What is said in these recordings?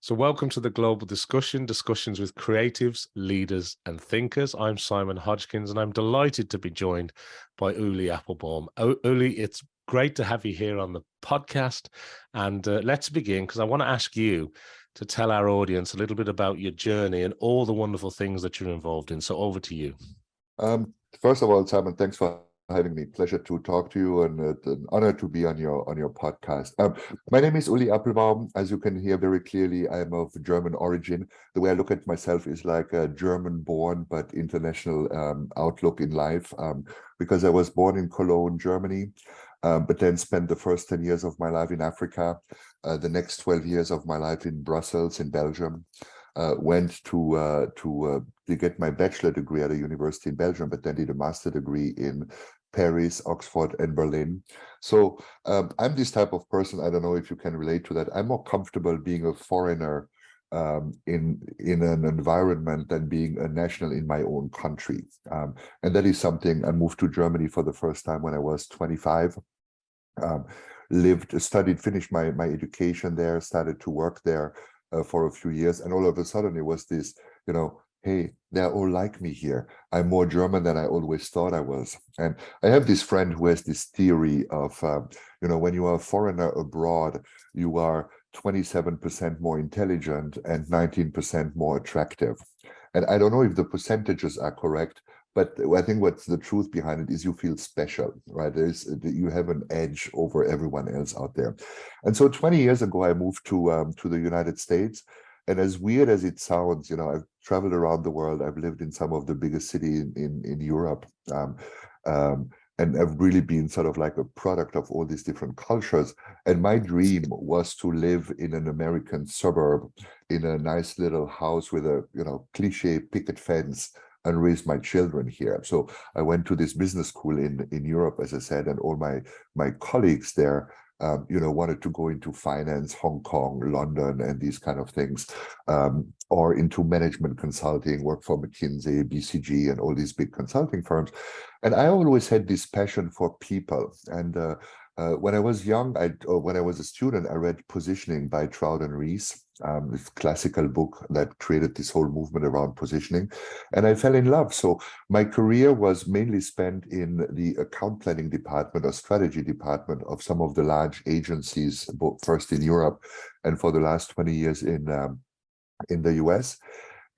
So welcome to the Global Discussion, discussions with creatives, leaders and thinkers. I'm Simon Hodgkins and I'm delighted to be joined by Ulli Appelbaum. Ulli, it's great to have you here on the podcast. And let's begin because I want to ask you to tell our audience a little bit about your journey and all the wonderful things that you're involved in. So over to you. First of all, Simon, thanks for having me. Pleasure to talk to you, and an honor to be on your podcast. My name is Ulli Appelbaum. As you can hear very clearly, I'm of German origin. The way I look at myself is like a German-born but international outlook in life, because I was born in Cologne, Germany, but then spent the first 10 years of my life in Africa, the next 12 years of my life in Brussels, in Belgium. Went to get my bachelor degree at a university in Belgium, but then did a master degree in Paris, Oxford, and Berlin. So I'm this type of person. I don't know if you can relate to that. I'm more comfortable being a foreigner in an environment than being a national in my own country. And that is something. I moved to Germany for the first time when I was 25. Studied, finished my education there, started to work there for a few years, and all of a sudden it was this, hey, they're all like me here. I'm more German than I always thought I was. And I have this friend who has this theory of, when you are a foreigner abroad, you are 27% more intelligent and 19% more attractive. And I don't know if the percentages are correct, but I think what's the truth behind it is you feel special, right? You have an edge over everyone else out there. And so 20 years ago, I moved to the United States. And as weird as it sounds, I've traveled around the world. I've lived in some of the biggest cities in Europe. And I've really been sort of like a product of all these different cultures. And my dream was to live in an American suburb in a nice little house with a, cliche picket fence and raise my children here. So I went to this business school in Europe, as I said, and all my colleagues there wanted to go into finance, Hong Kong, London, and these kind of things, or into management consulting, work for McKinsey, BCG, and all these big consulting firms. And I always had this passion for people. And when I was young, when I was a student, I read Positioning by Trout and Rees, this classical book that created this whole movement around positioning. And I fell in love. So my career was mainly spent in the account planning department or strategy department of some of the large agencies, first in Europe and for the last 20 years in the US.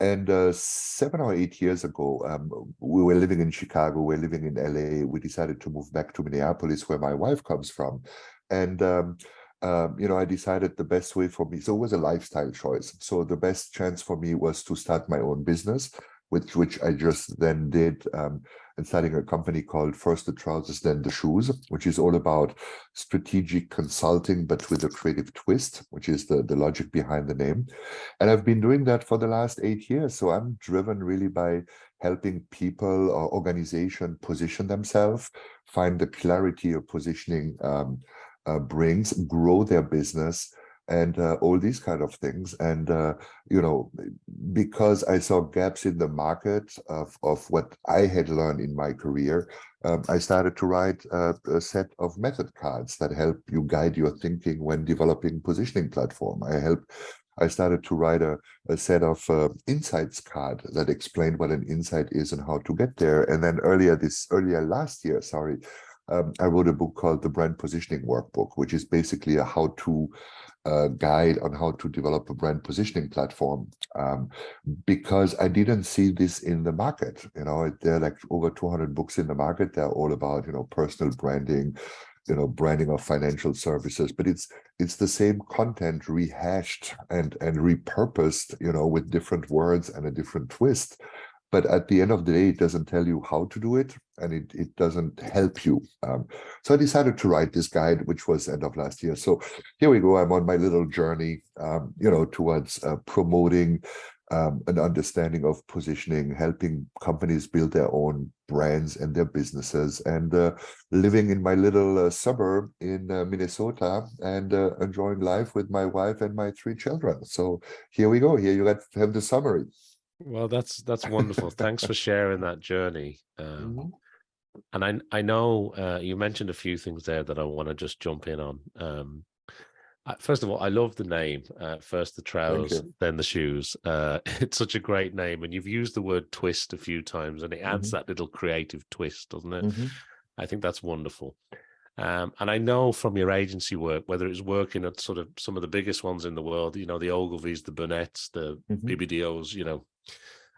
And 7 or 8 years ago, we were living in Chicago, we were living in LA. We decided to move back to Minneapolis, where my wife comes from. And, I decided the best way for me, so it was a lifestyle choice. So the best chance for me was to start my own business, which I just then did, and starting a company called First the Trousers, Then the Shoes, which is all about strategic consulting, but with a creative twist, which is the logic behind the name. And I've been doing that for the last 8 years. So I'm driven really by helping people or organization position themselves, find the clarity of positioning brings, grow their business, and all these kind of things. And, because I saw gaps in the market of what I had learned in my career, I started to write a set of method cards that help you guide your thinking when developing positioning platform. I started to write a set of insights card that explained what an insight is and how to get there. And then earlier last year, I wrote a book called The Brand Positioning Workbook, which is basically a how-to guide on how to develop a brand positioning platform, because I didn't see this in the market. There are like over 200 books in the market. They're all about, personal branding, branding of financial services, but it's the same content rehashed and repurposed, with different words and a different twist. But at the end of the day, it doesn't tell you how to do it, and it doesn't help you. So I decided to write this guide, which was end of last year. So here we go. I'm on my little journey, towards promoting an understanding of positioning, helping companies build their own brands and their businesses, and living in my little suburb in Minnesota, and enjoying life with my wife and my 3 children. So here we go. Here you have the summary. Well, that's wonderful. Thanks for sharing that journey. And I know you mentioned a few things there that I want to just jump in on. First of all, I love the name. First the Thank trousers, you. then the shoes. It's such a great name, and you've used the word twist a few times, and it adds Hmm. that little creative twist, doesn't it? Hmm. I think that's wonderful. And I know from your agency work, whether it's working at sort of some of the biggest ones in the world, you know, the Ogilvys, the Burnett's, the Hmm. BBDOs, you know,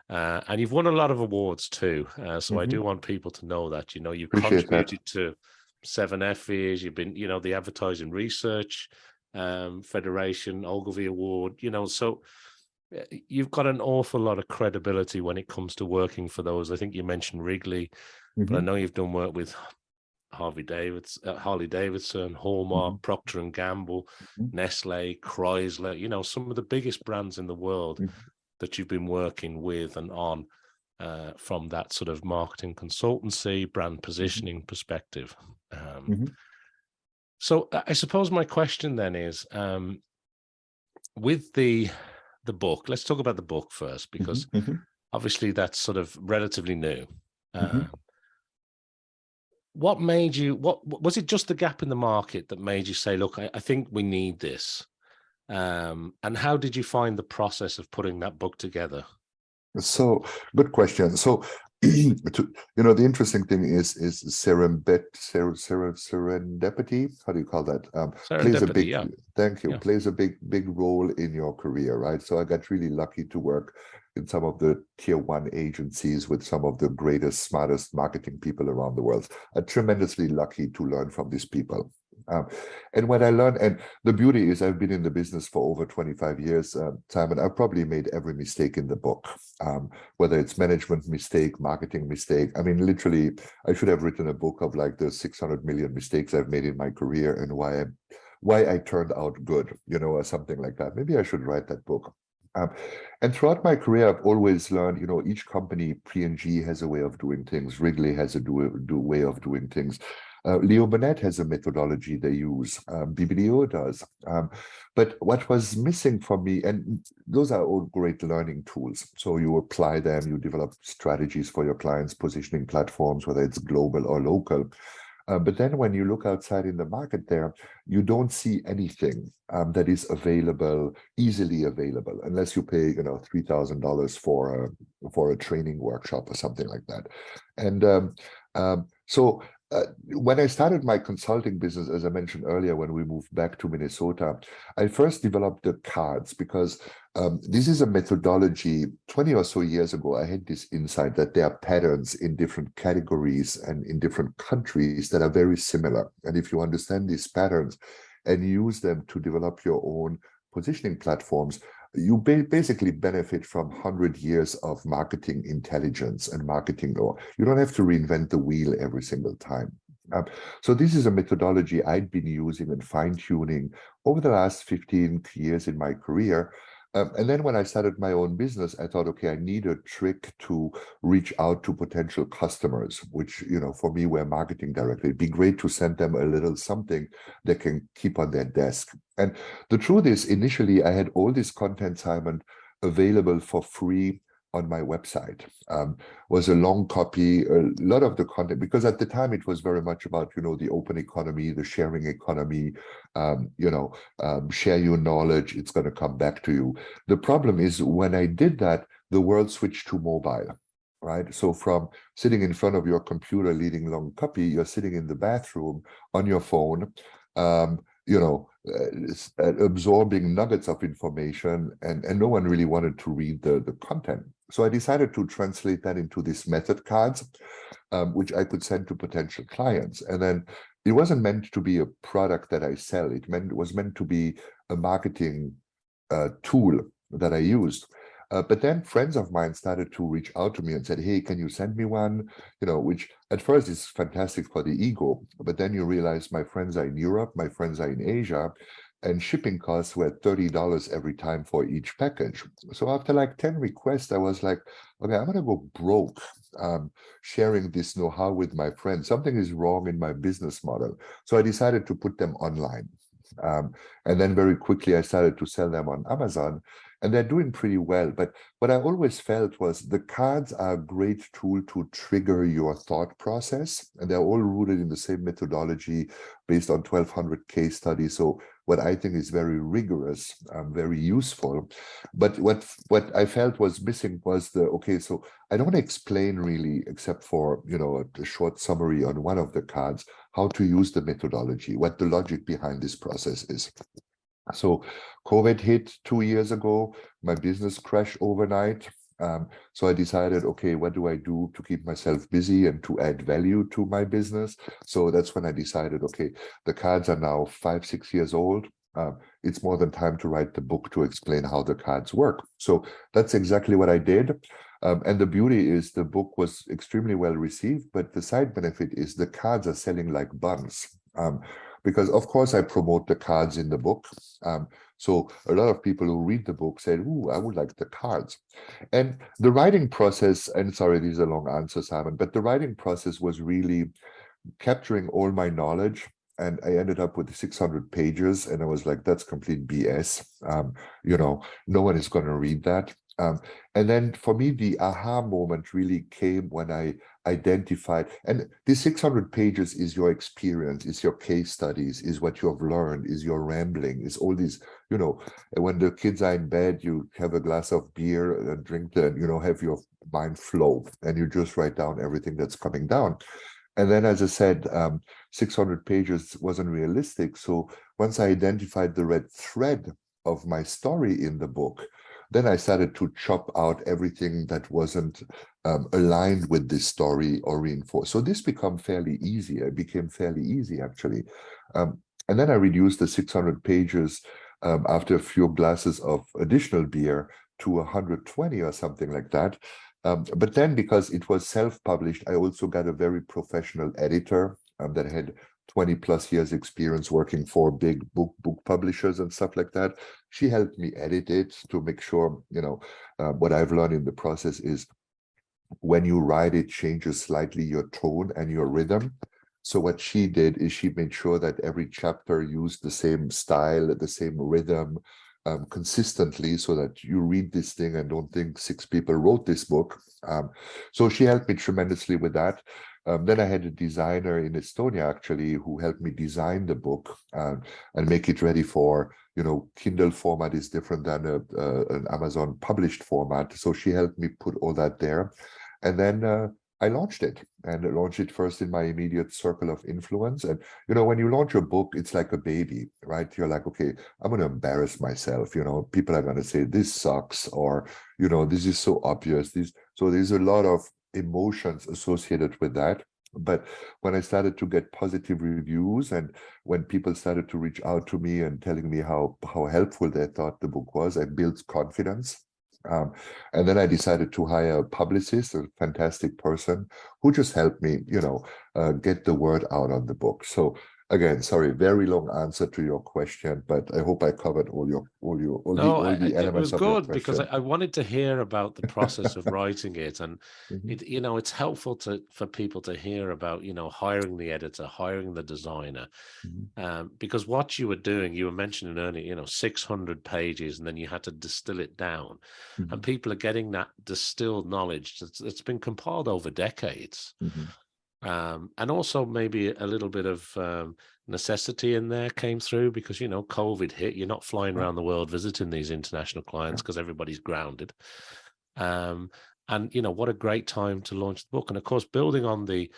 and you've won a lot of awards too. So I Hmm. do want people to know that, you know, you've Appreciate that. contributed to 7 Effies, you've been, you know, the Advertising Research Federation, Ogilvy Award, you know, so you've got an awful lot of credibility when it comes to working for those. I think you mentioned Wrigley, but I Hmm. know you've done work with Harley Davidson, Hmm. Hallmark, Procter and Gamble, Nestle, Chrysler, you know, some of the biggest brands in the world Hmm. that you've been working with and on from that sort of marketing consultancy, brand Hmm. positioning perspective. Um, Hmm. so I suppose my question then is, with the book, let's talk about the book first, because Hmm. obviously that's sort of relatively new. Hmm. Um, what made you, what was it, just the gap in the market that made you say, look, I think we need this? And how did you find the process of putting that book together? So good question. So the interesting thing is serendipity. How do you call that? Plays a Serendipity, big, yeah, thank you, yeah. plays a big role in your career, right? So I got really lucky to work in some of the tier one agencies with some of the greatest, smartest marketing people around the world. I'm tremendously lucky to learn from these people. And when I learned, and the beauty is I've been in the business for over 25 years, Simon, I've probably made every mistake in the book, whether it's management mistake, marketing mistake. I mean, literally, I should have written a book of like the 600 million mistakes I've made in my career and why I turned out good, or something like that. Maybe I should write that book. And throughout my career, I've always learned, each company, P&G has a way of doing things. Wrigley has a way of doing things. Leo Burnett has a methodology they use. BBDO does. But what was missing for me, and those are all great learning tools. So you apply them, you develop strategies for your clients, positioning platforms, whether it's global or local. But then when you look outside in the market there, you don't see anything that is available, easily available, unless you pay, $3,000 for a training workshop or something like that. And so when I started my consulting business, as I mentioned earlier, when we moved back to Minnesota, I first developed the cards because this is a methodology. 20 or so years ago, I had this insight that there are patterns in different categories and in different countries that are very similar. And if you understand these patterns and use them to develop your own positioning platforms, you basically benefit from 100 years of marketing intelligence and marketing law. You don't have to reinvent the wheel every single time. So this is a methodology I'd been using and fine-tuning over the last 15 years in my career. And then when I started my own business, I thought, okay, I need a trick to reach out to potential customers, which, for me, were marketing directly. It'd be great to send them a little something they can keep on their desk. And the truth is, initially, I had all this content, Simon, available for free on my website. Was a long copy, a lot of the content, because at the time it was very much about, the open economy, the sharing economy, share your knowledge, it's going to come back to you. The problem is when I did that, the world switched to mobile. Right. So from sitting in front of your computer, leading long copy, you're sitting in the bathroom on your phone, absorbing nuggets of information, and no one really wanted to read the content. So I decided to translate that into these method cards, which I could send to potential clients. And then it wasn't meant to be a product that I sell. It was meant to be a marketing tool that I used. But then friends of mine started to reach out to me and said, hey, can you send me one? Which at first is fantastic for the ego. But then you realize my friends are in Europe, my friends are in Asia, and shipping costs were $30 every time for each package. So after like 10 requests, I was like, okay, I'm going to go broke sharing this know-how with my friends. Something is wrong in my business model. So I decided to put them online. And then very quickly, I started to sell them on Amazon. and they're doing pretty well. But what I always felt was the cards are a great tool to trigger your thought process, and they're all rooted in the same methodology based on 1,200 case studies. So what I think is very rigorous, very useful. But what I felt was missing was okay, so I don't explain really, except for, a short summary on one of the cards, how to use the methodology, what the logic behind this process is. So COVID hit 2 years ago, my business crashed overnight. So I decided, okay, what do I do to keep myself busy and to add value to my business? So that's when I decided, okay, the cards are now 5-6 years old. It's more than time to write the book to explain how the cards work. So that's exactly what I did. And the beauty is the book was extremely well received, but the side benefit is the cards are selling like buns. Because of course I promote the cards in the book. So a lot of people who read the book said, "Ooh, I would like the cards." And the writing process, and sorry, these are long answers, Simon, but the writing process was really capturing all my knowledge. And I ended up with 600 pages, and I was like, that's complete BS. No one is going to read that. And then for me, the aha moment really came when I identified, and this 600 pages is your experience, is your case studies, is what you have learned, is your rambling, is all these, when the kids are in bed, you have a glass of beer and drink that, have your mind flow, and you just write down everything that's coming down. And then, as I said, 600 pages wasn't realistic. So once I identified the red thread of my story in the book, then I started to chop out everything that wasn't aligned with this story or reinforced. So this became fairly easy. It became fairly easy, actually. And then I reduced the 600 pages after a few glasses of additional beer to 120 or something like that. But then, because it was self-published, I also got a very professional editor that had 20 plus years experience working for big book publishers and stuff like that. She helped me edit it to make sure, what I've learned in the process is when you write, it changes slightly your tone and your rhythm. So what she did is she made sure that every chapter used the same style, the same rhythm, consistently, so that you read this thing and don't think 6 people wrote this book. So she helped me tremendously with that. Then I had a designer in Estonia, actually, who helped me design the book and make it ready for, Kindle format is different than an Amazon published format. So she helped me put all that there. And then I launched it, and I launched it first in my immediate circle of influence. And, when you launch a book, it's like a baby, right? You're like, okay, I'm going to embarrass myself. People are going to say this sucks, or, this is so obvious. So there's a lot of emotions associated with that. But when I started to get positive reviews, and when people started to reach out to me and telling me how helpful they thought the book was, I built confidence. And then I decided to hire a publicist, a fantastic person who just helped me, get the word out on the book. So again, sorry, very long answer to your question, but I hope I covered all the elements it was of your good, because question. I wanted to hear about the process of writing it, and it's helpful for people to hear about hiring the editor, hiring the designer, because what you were doing, you were mentioning earlier, 600 pages, and then you had to distill it down, and people are getting that distilled knowledge that's been compiled over decades. And also maybe a little bit of necessity in there came through, because, COVID hit. You're not flying around the world visiting these international clients because everybody's grounded. And, what a great time to launch the book. And of course, building on the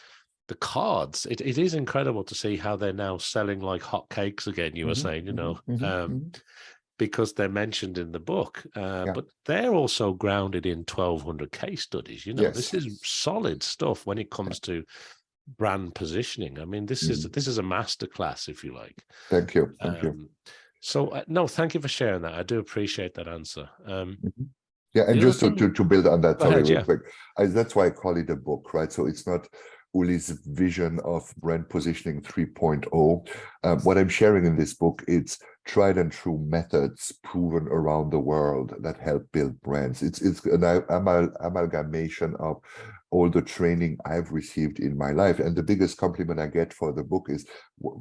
cards, it is incredible to see how they're now selling like hotcakes again, you were saying, because they're mentioned in the book, but they're also grounded in 1,200 case studies. Yes. This is solid stuff when it comes to brand positioning. I mean, this is a masterclass, if you like. Thank you. Thank you. So no, thank you for sharing that. I do appreciate that answer. Yeah, and just to build on that, sorry, real quick, that's why I call it a book, right? So it's not Ulli's vision of brand positioning 3.0. What I'm sharing in this book, it's tried and true methods proven around the world that help build brands. It's an amalgamation of all the training I've received in my life. And the biggest compliment I get for the book is,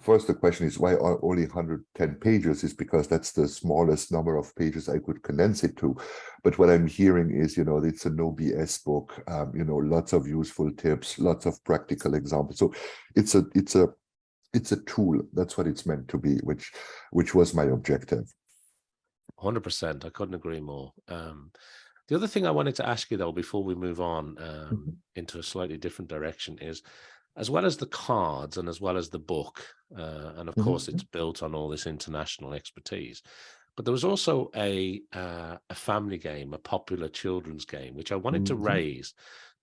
first, the question is why are only 110 pages? Is because that's the smallest number of pages I could condense it to. But what I'm hearing is, it's a no BS book, lots of useful tips, lots of practical examples. So it's a tool. That's what it's meant to be, which was my objective. 100%. I couldn't agree more. The other thing I wanted to ask you, though, before we move on into a slightly different direction is, as well as the cards and as well as the book, and of course it's built on all this international expertise, but there was also a family game, a popular children's game, which I wanted to raise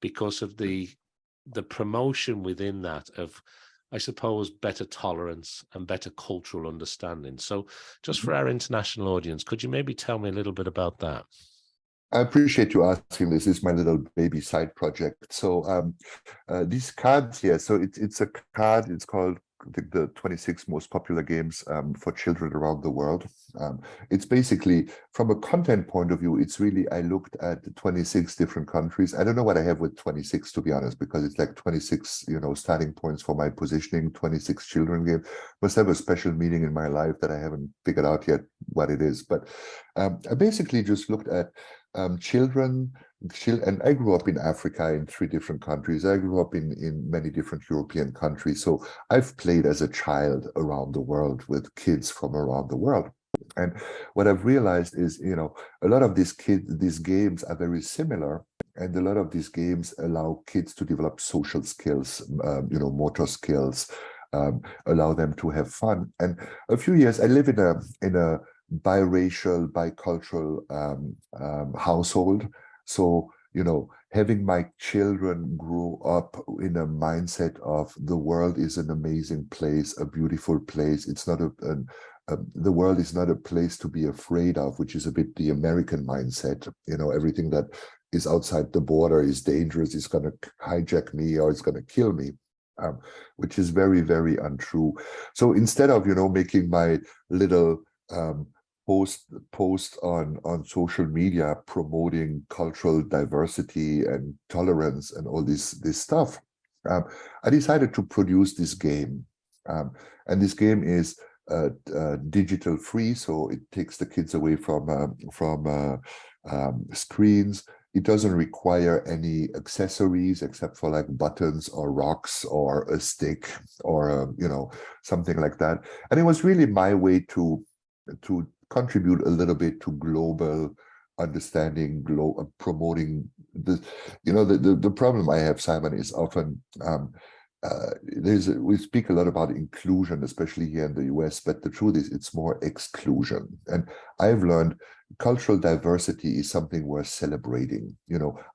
because of the promotion within that of, I suppose, better tolerance and better cultural understanding. So just for our international audience, could you maybe tell me a little bit about that? I appreciate you asking this. This is my little baby side project. So these cards here, so it's a card, it's called the 26 most popular games for children around the world. It's basically, from a content point of view, it's really, I looked at the 26 different countries. I don't know what I have with 26, to be honest, because it's like 26, starting points for my positioning, 26 children game. Must have a special meaning in my life that I haven't figured out yet what it is. But I basically just looked at children, and I grew up in Africa in 3 different countries. I grew up in many different European countries. So I've played as a child around the world with kids from around the world. And what I've realized is, a lot of these games are very similar. And a lot of these games allow kids to develop social skills, motor skills, allow them to have fun. And a few years, I live in a biracial, bicultural household. So, having my children grow up in a mindset of the world is an amazing place, a beautiful place. It's not the world is not a place to be afraid of, which is a bit the American mindset. Everything that is outside the border is dangerous, it's going to hijack me or it's going to kill me. Which is very, very untrue. So instead of, making my little post on social media promoting cultural diversity and tolerance and all this stuff, I decided to produce this game. And this game is digital free, so it takes the kids away from screens. It doesn't require any accessories except for like buttons or rocks or a stick or something like that. And it was really my way to contribute a little bit to global understanding, promoting the the problem I have, Simon, is often we speak a lot about inclusion, especially here in the US, but the truth is it's more exclusion. And I've learned cultural diversity is something worth celebrating.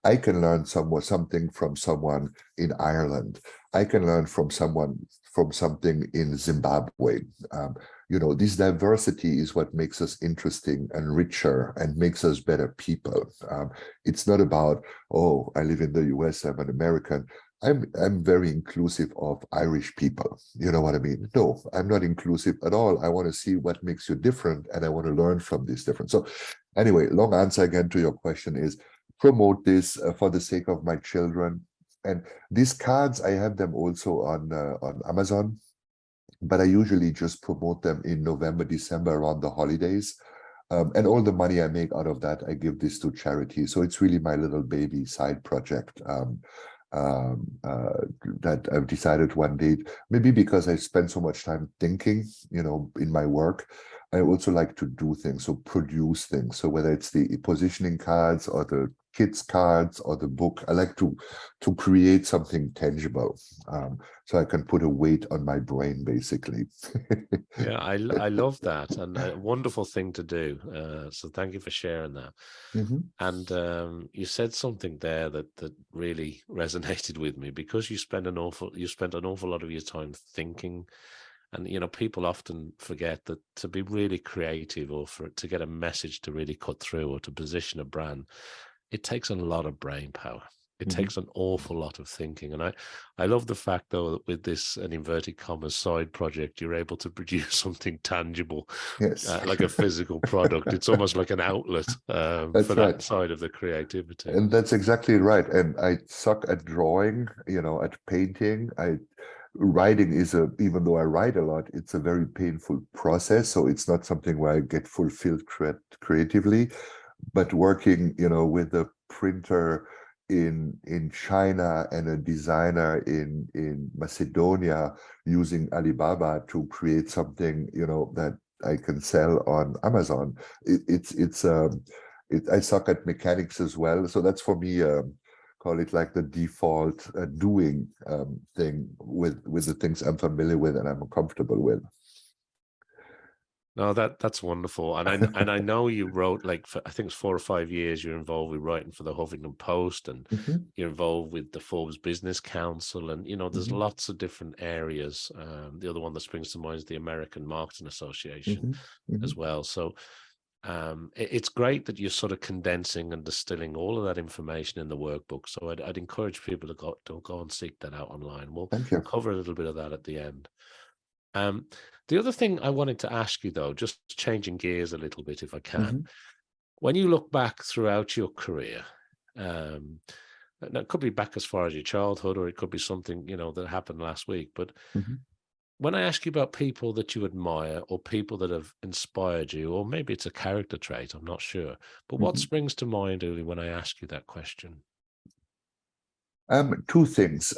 I can learn something from someone in Ireland. I can learn from something in Zimbabwe. This diversity is what makes us interesting and richer and makes us better people. It's not about, oh, I live in the US, I'm an American. I'm very inclusive of Irish people. You know what I mean? No, I'm not inclusive at all. I want to see what makes you different, and I want to learn from this difference. So anyway, long answer again to your question is promote this for the sake of my children. And these cards, I have them also on Amazon, but I usually just promote them in November, December around the holidays. And all the money I make out of that, I give this to charity. So it's really my little baby side project. That I've decided one day, maybe because I spend so much time thinking, in my work, I also like to do things, so produce things. So whether it's the positioning cards or the kids cards or the book, I like to create something tangible, so I can put a weight on my brain, basically. Yeah, I love that, and a wonderful thing to do. So thank you for sharing that. And you said something there that really resonated with me, because you spent an awful lot of your time thinking. And people often forget that to be really creative, or to get a message to really cut through, or to position a brand, it takes a lot of brain power. It takes an awful lot of thinking. And I love the fact, though, that with this, an inverted commas, side project, you're able to produce something tangible, Yes. like a physical product. It's almost like an outlet for That's that right. side of the creativity. And that's exactly right. And I suck at drawing, at painting. Writing is even though I write a lot, it's a very painful process. So it's not something where I get fulfilled creatively. But working, with a printer in China and a designer in Macedonia using Alibaba to create something, that I can sell on Amazon. I suck at mechanics as well. So that's for me, call it like the default doing thing with the things I'm familiar with and I'm comfortable with. No, that's wonderful. And I know you wrote, like, for, I think it's 4 or 5 years you're involved with writing for the Huffington Post, and you're involved with the Forbes Business Council, and there's lots of different areas. The other one that springs to mind is the American Marketing Association as well. So it's great that you're sort of condensing and distilling all of that information in the workbook. So I'd encourage people to go and seek that out online. We'll cover a little bit of that at the end. The other thing I wanted to ask you, though, just changing gears a little bit, if I can, when you look back throughout your career, now it could be back as far as your childhood, or it could be something, that happened last week. But when I ask you about people that you admire or people that have inspired you, or maybe it's a character trait, I'm not sure. But what springs to mind, Ulli, when I ask you that question? Two things,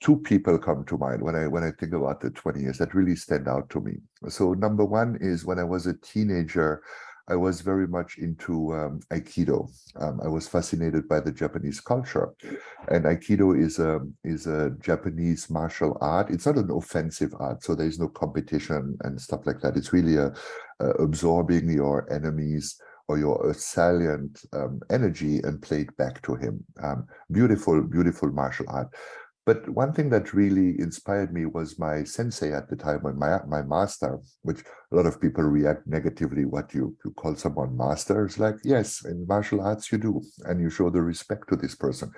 two people come to mind when I think about the 20 years that really stand out to me. So number one is when I was a teenager, I was very much into Aikido. I was fascinated by the Japanese culture, and Aikido is a Japanese martial art. It's not an offensive art, so there is no competition and stuff like that. It's really absorbing your enemies or your assailant energy and play it back to him. Beautiful, beautiful martial art. But one thing that really inspired me was my sensei at the time, my master, which a lot of people react negatively. What you call someone master? It's like, yes, in martial arts you do, and you show the respect to this person.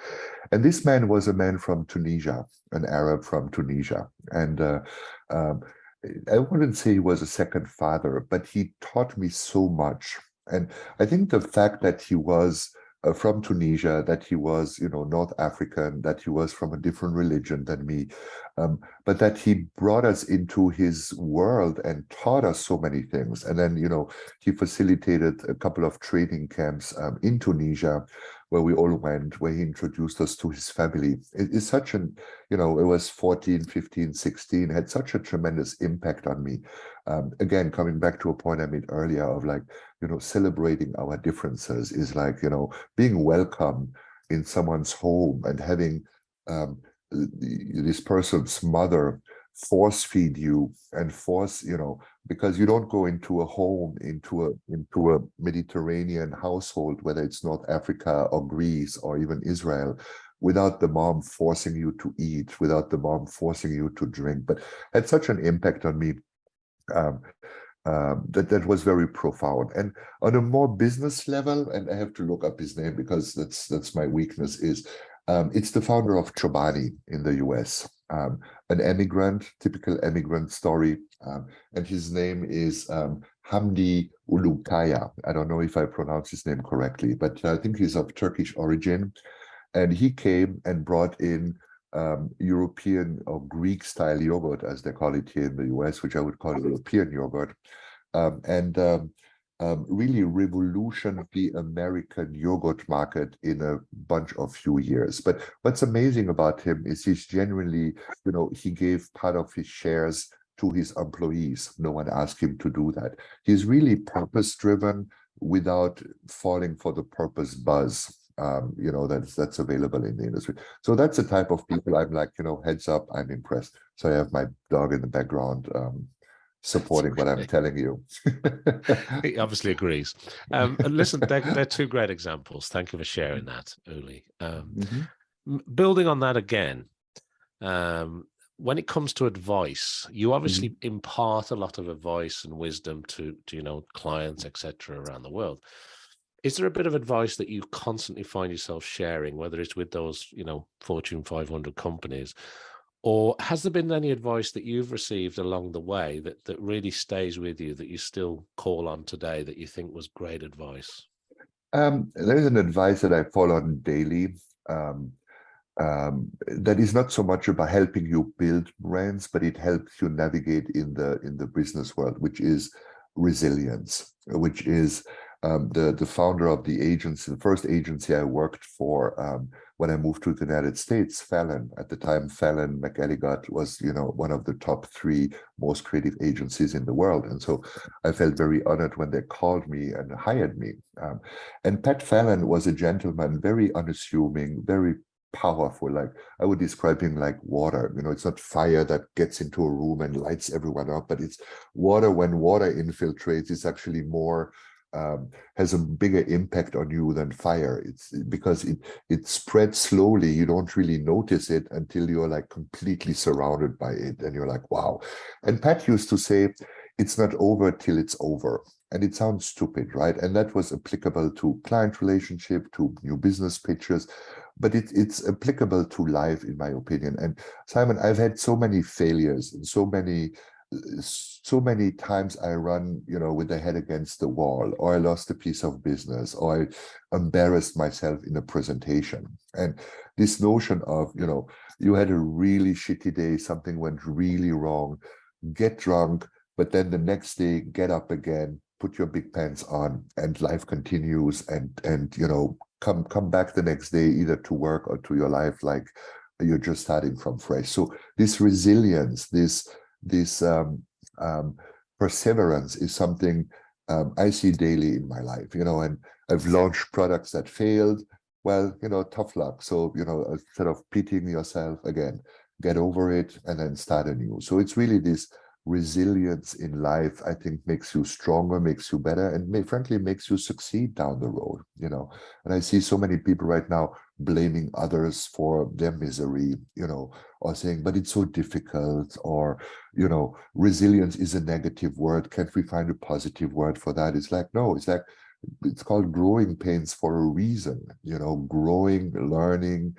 And this man was a man from Tunisia, an Arab from Tunisia. And I wouldn't say he was a second father, but he taught me so much. And I think the fact that he was from Tunisia, that he was, North African, that he was from a different religion than me, but that he brought us into his world and taught us so many things. And then, he facilitated a couple of training camps in Tunisia where we all went, where he introduced us to his family. It's such an, it was 14, 15, 16, had such a tremendous impact on me. Again, coming back to a point I made earlier of like, celebrating our differences is like, being welcome in someone's home and having this person's mother force feed you and force, because you don't go into a home, into a Mediterranean household, whether it's North Africa or Greece or even Israel, without the mom forcing you to eat, without the mom forcing you to drink. But had such an impact on me that was very profound. And on a more business level, and I have to look up his name because that's my weakness, is it's the founder of Chobani in the US, an immigrant, typical immigrant story. And his name is Hamdi Ulukaya. I don't know if I pronounce his name correctly, but I think he's of Turkish origin. And he came and brought in European or Greek style yogurt, as they call it here in the US, which I would call European yogurt, and really revolutioned the American yogurt market in a bunch of few years. But what's amazing about him is he's genuinely, he gave part of his shares to his employees. No one asked him to do that. He's really purpose-driven without falling for the purpose buzz. That's available in the industry. So that's the type of people I'm like, heads up, I'm impressed. So I have my dog in the background supporting what I'm telling you. He obviously agrees. And listen, they're two great examples. Thank you for sharing that, Ulli. Building on that again, when it comes to advice, you obviously impart a lot of advice and wisdom to clients, etc., around the world. Is there a bit of advice that you constantly find yourself sharing, whether it's with those, Fortune 500 companies, or has there been any advice that you've received along the way that really stays with you, that you still call on today, that you think was great advice? There's an advice that I follow on daily. Um, that is not so much about helping you build brands, but it helps you navigate in the business world, which is resilience, which is the founder of the agency, the first agency I worked for when I moved to the United States, Fallon. At the time, Fallon McElligott was, one of the top 3 most creative agencies in the world. And so I felt very honored when they called me and hired me. And Pat Fallon was a gentleman, very unassuming, very powerful. Like I would describe him like water. It's not fire that gets into a room and lights everyone up, but it's water. When water infiltrates, it's actually more has a bigger impact on you than fire. It's because it spreads slowly. You don't really notice it until you're like completely surrounded by it, and you're like, wow. And Pat used to say, "It's not over till it's over." And it sounds stupid, right? And that was applicable to client relationship, to new business pitches, but it's applicable to life, in my opinion. And Simon, I've had so many failures and so many times I run, with the head against the wall, or I lost a piece of business, or I embarrassed myself in a presentation. And this notion of, you had a really shitty day, something went really wrong, get drunk, but then the next day, get up again, put your big pants on, and life continues, and come back the next day, either to work or to your life like you're just starting from fresh. So this resilience, this perseverance is something I see daily in my life, and I've launched products that failed. Well, tough luck. So, instead of pitying yourself, again, get over it and then start anew. So it's really this resilience in life, I think, makes you stronger, makes you better, and frankly makes you succeed down the road, And I see so many people right now blaming others for their misery, or saying, but it's so difficult, or, resilience is a negative word. Can't we find a positive word for that? It's like, no, it's called growing pains for a reason, growing, learning.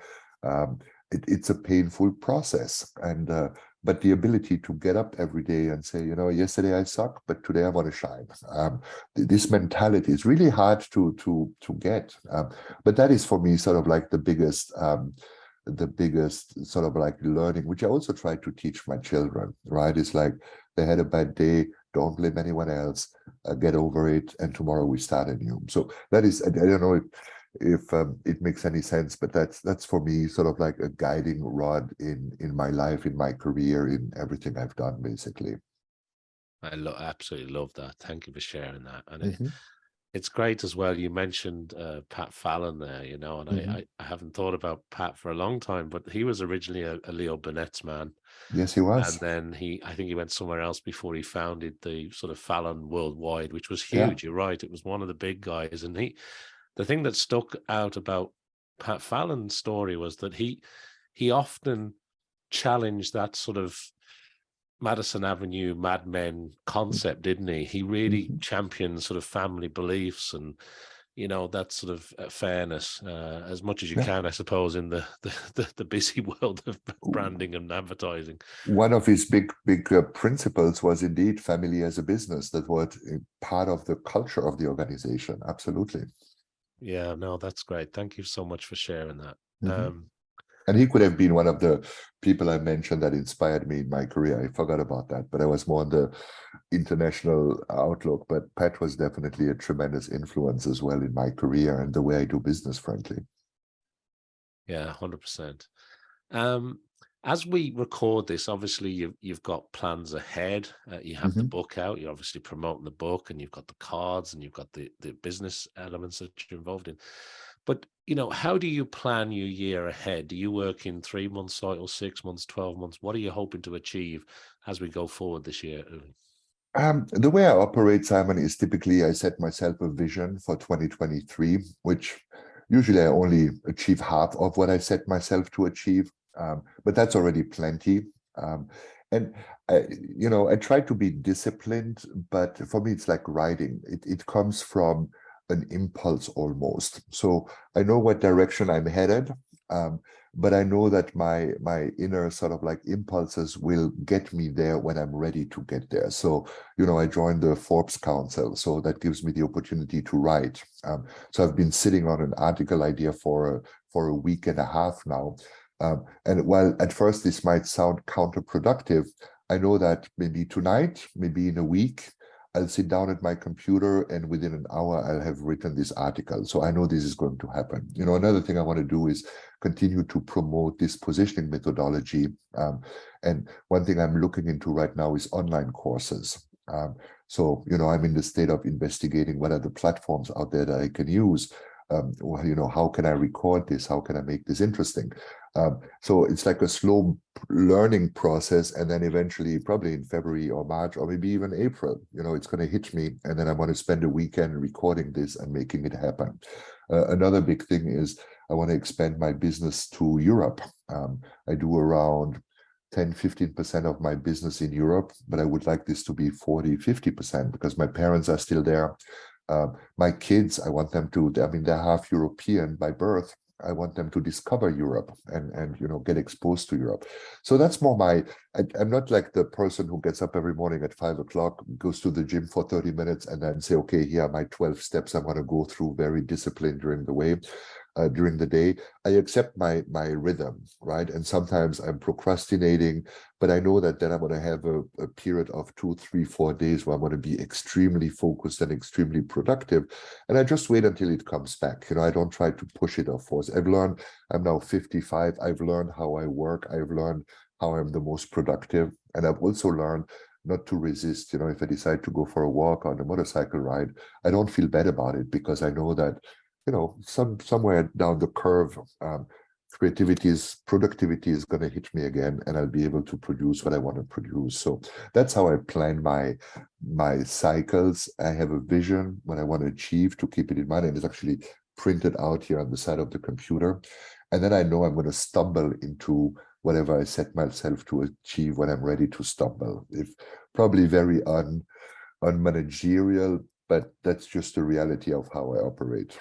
It's a painful process. And but the ability to get up every day and say, yesterday I suck, but today I want to shine. This mentality is really hard to get. But that is for me sort of like the biggest sort of like learning, which I also try to teach my children, right? It's like they had a bad day, don't blame anyone else, get over it, and tomorrow we start anew. So that is, I don't know if it makes any sense, but that's for me sort of like a guiding rod in my life, in my career, in everything I've done, basically. I absolutely love that. Thank you for sharing that. And it's great as well. You mentioned Pat Fallon there, and I haven't thought about Pat for a long time, but he was originally a Leo Burnett's man. Yes, he was. And then I think he went somewhere else before he founded the sort of Fallon Worldwide, which was huge. Yeah. You're right. It was one of the big guys. And the thing that stuck out about Pat Fallon's story was that he often challenged that sort of Madison Avenue Mad Men concept, didn't he? He really championed sort of family beliefs and, that sort of fairness as much as you can, I suppose, in the busy world of branding and advertising. One of his big principles was indeed family as a business. That was part of the culture of the organization. Absolutely. Yeah, no, that's great. Thank you so much for sharing that. And he could have been one of the people I mentioned that inspired me in my career. I forgot about that, but I was more on the international outlook. But Pat was definitely a tremendous influence as well in my career and the way I do business, frankly. Yeah, 100%. As we record this, obviously you've got plans ahead. You have the book out. You're obviously promoting the book, and you've got the cards, and you've got the business elements that you're involved in. But how do you plan your year ahead? Do you work in 3 month cycles, 6 months, 12 months? What are you hoping to achieve as we go forward this year? The way I operate, Simon, is typically I set myself a vision for 2023, which usually I only achieve half of what I set myself to achieve. But that's already plenty. And I try to be disciplined, but for me, it's like riding. It comes from an impulse almost. So I know what direction I'm headed, but I know that my inner sort of like impulses will get me there when I'm ready to get there. So, I joined the Forbes Council, so that gives me the opportunity to write. So I've been sitting on an article idea for a week and a half now. And while at first this might sound counterproductive, I know that maybe tonight, maybe in a week, I'll sit down at my computer and within an hour, I'll have written this article. So I know this is going to happen. Another thing I want to do is continue to promote this positioning methodology. And one thing I'm looking into right now is online courses. So, I'm in the state of investigating what are the platforms out there that I can use. How can I record this? How can I make this interesting? So it's like a slow learning process. And then eventually, probably in February or March, or maybe even April, it's going to hit me. And then I want to spend a weekend recording this and making it happen. Another big thing is I want to expand my business to Europe. I do around 10-15% of my business in Europe, but I would like this to be 40-50% because my parents are still there. My kids, I want them to, they're half European by birth. I want them to discover Europe and get exposed to Europe. So that's more I'm not like the person who gets up every morning at 5 o'clock, goes to the gym for 30 minutes and then say, okay, here are my 12 steps I want to go through, very disciplined during the day. I accept my rhythm, right? And sometimes I'm procrastinating, but I know that then I'm going to have a period of 2, 3, 4 days where I'm going to be extremely focused and extremely productive. And I just wait until it comes back. I don't try to push it or force. I've learned, I'm now 55. I've learned how I work. I've learned how I'm the most productive. And I've also learned not to resist. If I decide to go for a walk on a motorcycle ride, I don't feel bad about it because I know that somewhere down the curve, productivity is going to hit me again, and I'll be able to produce what I want to produce. So that's how I plan my cycles. I have a vision, what I want to achieve, to keep it in mind, and it's actually printed out here on the side of the computer. And then I know I'm going to stumble into whatever I set myself to achieve when I'm ready to stumble. If probably very unmanagerial, but that's just the reality of how I operate.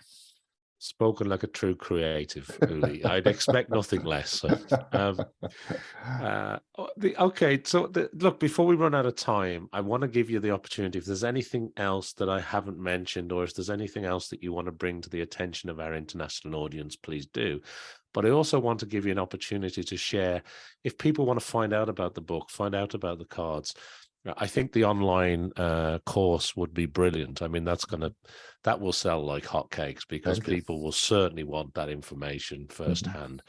Spoken like a true creative, Ulli. I'd expect nothing less. So, okay, so look, before we run out of time, I want to give you the opportunity, if there's anything else that I haven't mentioned, or if there's anything else that you want to bring to the attention of our international audience, please do. But I also want to give you an opportunity to share, if people want to find out about the book, find out about the cards. I think the online course would be brilliant. I mean, that will sell like hotcakes because people will certainly want that information firsthand.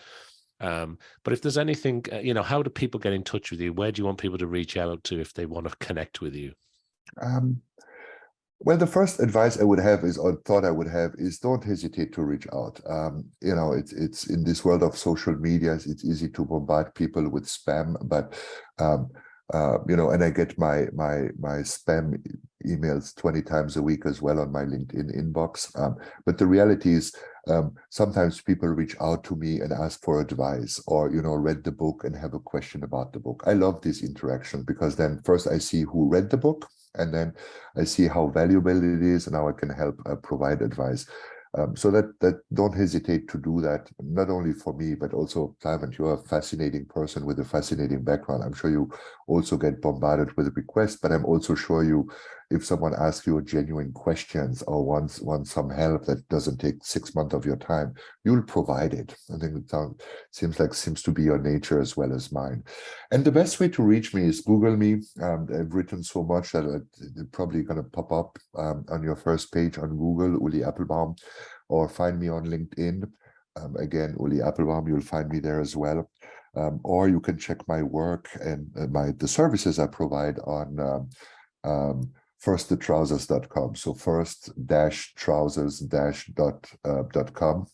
But if there's anything, how do people get in touch with you? Where do you want people to reach out to if they want to connect with you? Well, the first advice I would have is, or thought I would have, is don't hesitate to reach out. It's in this world of social media, it's easy to bombard people with spam, but and I get my spam emails 20 times a week as well on my LinkedIn inbox. But the reality is, sometimes people reach out to me and ask for advice, or read the book and have a question about the book. I love this interaction because then first I see who read the book, and then I see how valuable it is and how I can help provide advice. So that don't hesitate to do that, not only for me, but also, Simon, you're a fascinating person with a fascinating background. I'm sure you also get bombarded with requests, but I'm also sure if someone asks you genuine questions or wants some help that doesn't take 6 months of your time, you'll provide it. I think it seems to be your nature as well as mine. And the best way to reach me is Google me. I've written so much that it's probably going to pop up on your first page on Google, Ulli Appelbaum, or find me on LinkedIn. Again, Ulli Appelbaum, you'll find me there as well. Or you can check my work and the services I provide on firstthetrousers.com. So first-trousers-.com.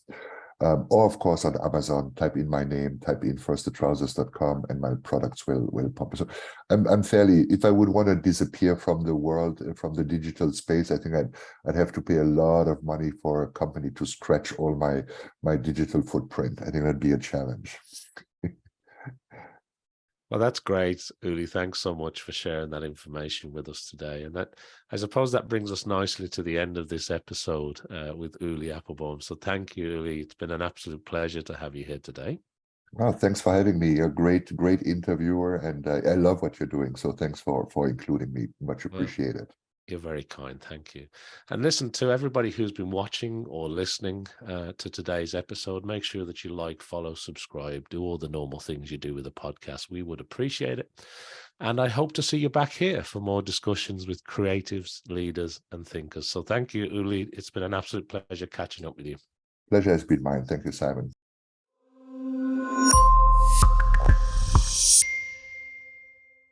Or of course on Amazon, type in my name, type in firstthetrousers.com, and my products will pop up. So I'm fairly, if I would want to disappear from the world, from the digital space, I think I'd have to pay a lot of money for a company to scratch all my digital footprint. I think that'd be a challenge. Well, that's great, Uli. Thanks so much for sharing that information with us today. And that, I suppose, that brings us nicely to the end of this episode with Ulli Appelbaum. So thank you, Uli. It's been an absolute pleasure to have you here today. Well, thanks for having me. A great interviewer, and I love what you're doing. So thanks for including me. Much Well, appreciated. you're very kind. Thank you. And listen, to everybody who's been watching or listening to today's episode, make sure that you like, follow, subscribe, do all the normal things you do with a podcast. We would appreciate it. And I hope to see you back here for more discussions with creatives, leaders, and thinkers. So thank you, Uli. It's been an absolute pleasure catching up with you. Pleasure has been mine. Thank you, Simon.